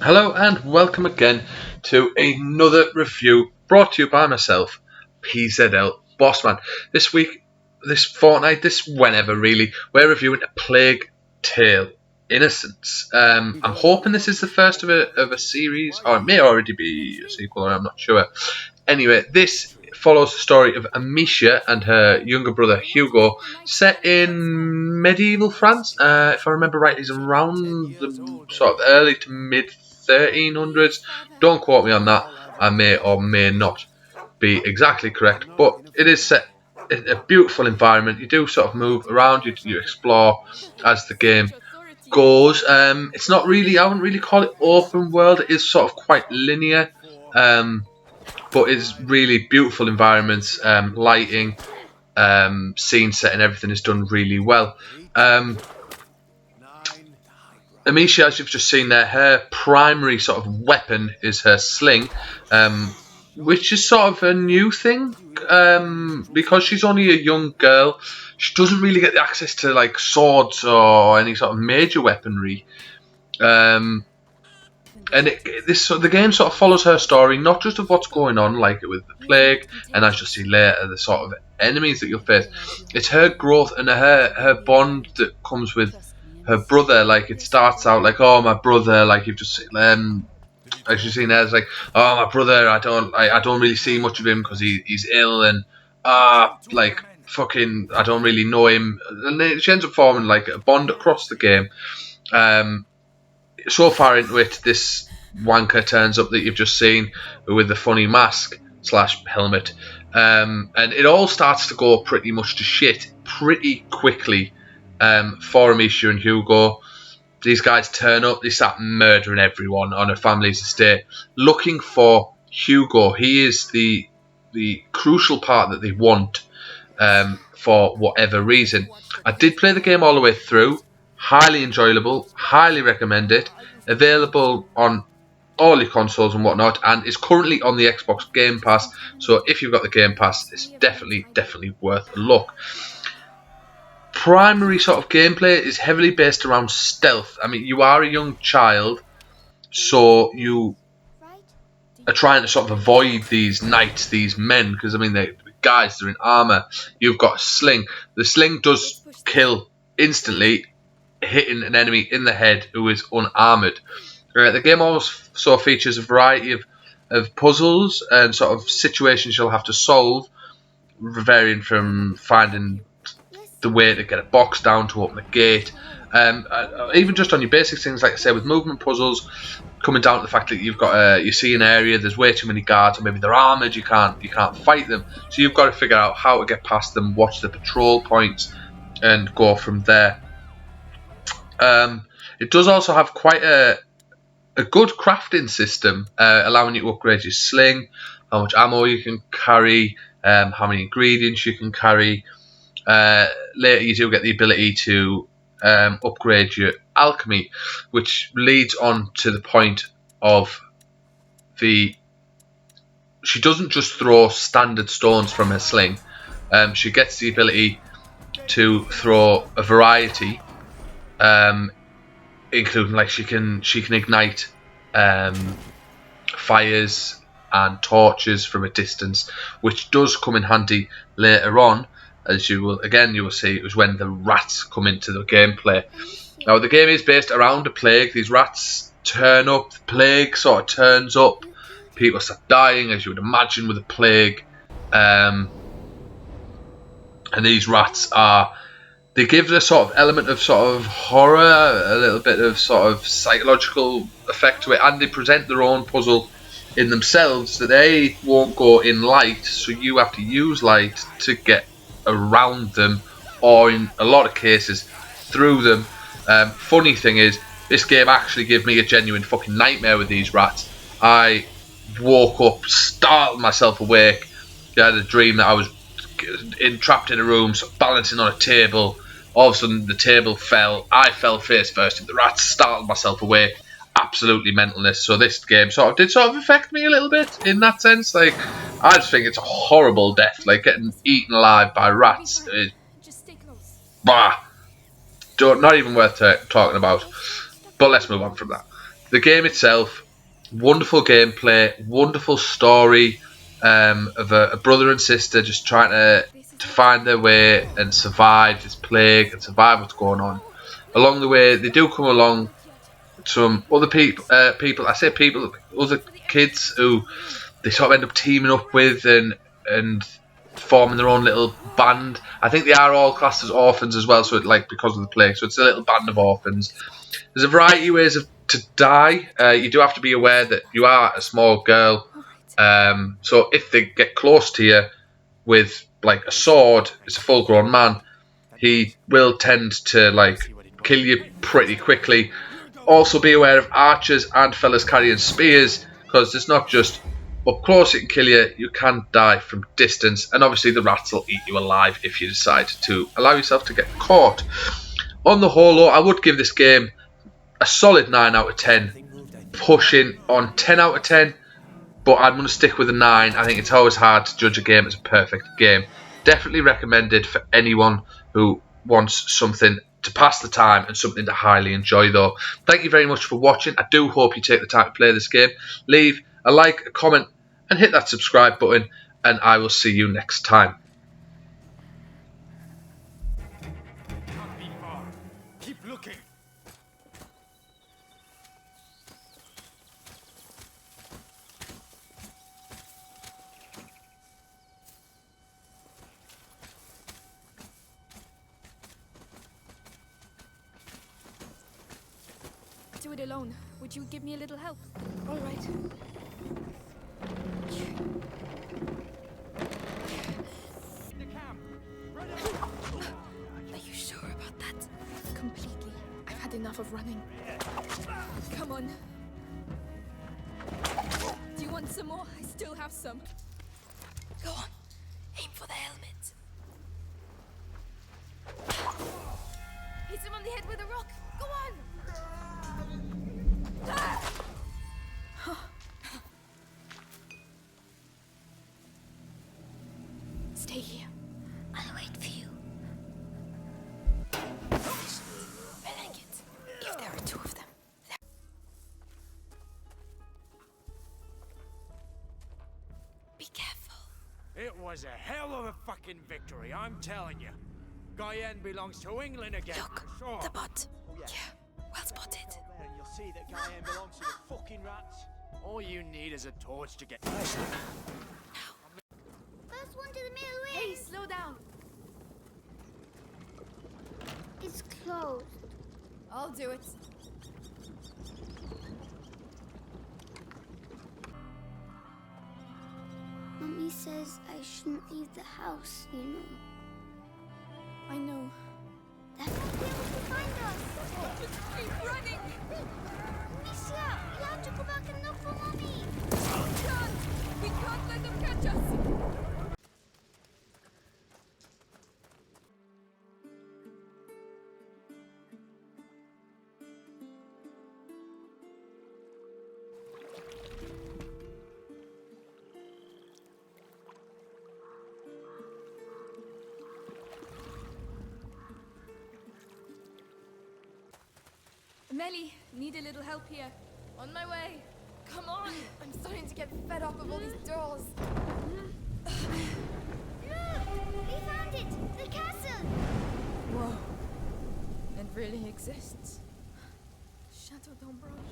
Hello and welcome again to another review brought to you by myself, PZL Bossman. This week, this fortnight, this whenever really, we're reviewing A Plague Tale: Innocence. I'm hoping this is the first of a series, or it may already be a sequel, I'm not sure. Anyway, this follows the story of Amicia and her younger brother Hugo, set in medieval France. If I remember right, it's around the sort of early to mid 1300s. Don't quote me on that. I may or may not be exactly correct, but it is set in a beautiful environment. You do sort of move around, you explore as the game goes. It's not really, I wouldn't really call it open world. It is sort of quite linear. But it's really beautiful environments, lighting, scene setting, everything is done really well. Amicia, as you've just seen there, her primary sort of weapon is her sling, which is sort of a new thing, because she's only a young girl. She doesn't really get the access to like swords or any sort of major weaponry. And the game sort of follows her story, not just of what's going on, like with the plague, and as you'll see later, the sort of enemies that you'll face. It's her growth and her bond that comes with her brother. Like it starts out like, oh, my brother, like you've just as you've seen there, it's like, oh, my brother, I don't really see much of him because he's ill, and like fucking I don't really know him, and she ends up forming like a bond across the game. So far into it, this wanker turns up that you've just seen with the funny mask / helmet, and it all starts to go pretty much to shit pretty quickly for Amicia and Hugo. These guys turn up, they start murdering everyone on a family's estate, looking for Hugo. He is the crucial part that they want, for whatever reason. I did play the game all the way through. Highly enjoyable, highly recommend it. Available on all your consoles and whatnot, and is currently on the Xbox Game Pass. So if you've got the Game Pass, it's definitely worth a look. Primary sort of gameplay is heavily based around stealth. I mean, you are a young child, so you are trying to sort of avoid these knights, these men, because I mean, they're guys, they're in armor. You've got a sling. The sling does kill instantly, hitting an enemy in the head who is unarmored. The game also features a variety of puzzles and sort of situations you'll have to solve, varying from finding the way to get a box down to open a gate. Even just on your basic things, like I say, with movement puzzles, coming down to the fact that you've got you see an area, there's way too many guards, or maybe they're armoured, you can't fight them. So you've got to figure out how to get past them, watch the patrol points, and go from there. It does also have quite a good crafting system, allowing you to upgrade your sling, how much ammo you can carry, how many ingredients you can carry. Later you do get the ability to upgrade your alchemy, which leads on to the point of she doesn't just throw standard stones from her sling. She gets the ability to throw a variety, including like she can ignite fires and torches from a distance, which does come in handy later on, as you will see. It was when the rats come into the gameplay. Now the game is based around a plague. These rats turn up, the plague sort of turns up, people start dying, as you would imagine with a plague, and these rats they give the sort of element of sort of horror, a little bit of sort of psychological effect to it, and they present their own puzzle in themselves, that they won't go in light, so you have to use light to get around them, or in a lot of cases through them. Funny thing is, this game actually gave me a genuine fucking nightmare with these rats. I woke up, startled myself awake. I had a dream that I was trapped in a room, so balancing on a table. All of a sudden the table fell, I fell face first, and the rats startled myself awake. Absolutely mentalness. So this game did affect me a little bit in that sense. Like, I just think it's a horrible death, like getting eaten alive by rats. Not even worth talking about. But let's move on from that. The game itself, wonderful gameplay, wonderful story of a brother and sister just trying to find their way and survive this plague and survive what's going on. Along the way, they do come along some other people. I say people, other kids who they sort of end up teaming up with and forming their own little band. I think they are all classed as orphans as well, so because of the plague, so it's a little band of orphans. There's a variety of ways to die. You do have to be aware that you are a small girl, so if they get close to you with like a sword, it's a full-grown man. He will tend to kill you pretty quickly. Also be aware of archers and fellas carrying spears, because it's not just up close it can kill you, you can die from distance, and obviously the rats will eat you alive if you decide to allow yourself to get caught. On the whole though, I would give this game a solid 9 out of 10, pushing on 10 out of 10, but I'm going to stick with a 9. I think it's always hard to judge a game as a perfect game. Definitely recommended for anyone who wants something to pass the time and something to highly enjoy though. Thank you very much for watching. I do hope you take the time to play this game. Leave a like, a comment, and hit that subscribe button, and I will see you next time. Keep looking. Do it alone. Would you give me a little help? All right. Are you sure about that? Completely. I've had enough of running. Come on. Do you want some more? I still have some. Go on. Aim for the helmet. Hit him on the head with a rock. Go on. Stay here. I'll wait for you. I like it. If there are 2 of them. Be careful. It was a hell of a fucking victory, I'm telling you. Guyenne belongs to England again. Look, sure. the bot. Yeah, well spotted. And you'll see that Guyenne belongs to the fucking rats. All you need is a torch to get. Now. First one to the middle Hey, ring. slow down. It's closed. I'll do it. Mummy says I shouldn't leave the house, you know. I know. That might be able to find us. Just keep running. Misha, you have to go back and look for Mummy. We can't let them catch us. Melly, need a little help here. On my way. Come on. I'm starting to get fed up of all these doors. Look, we found it. The castle. Whoa. It really exists. Chateau d'Ombrage.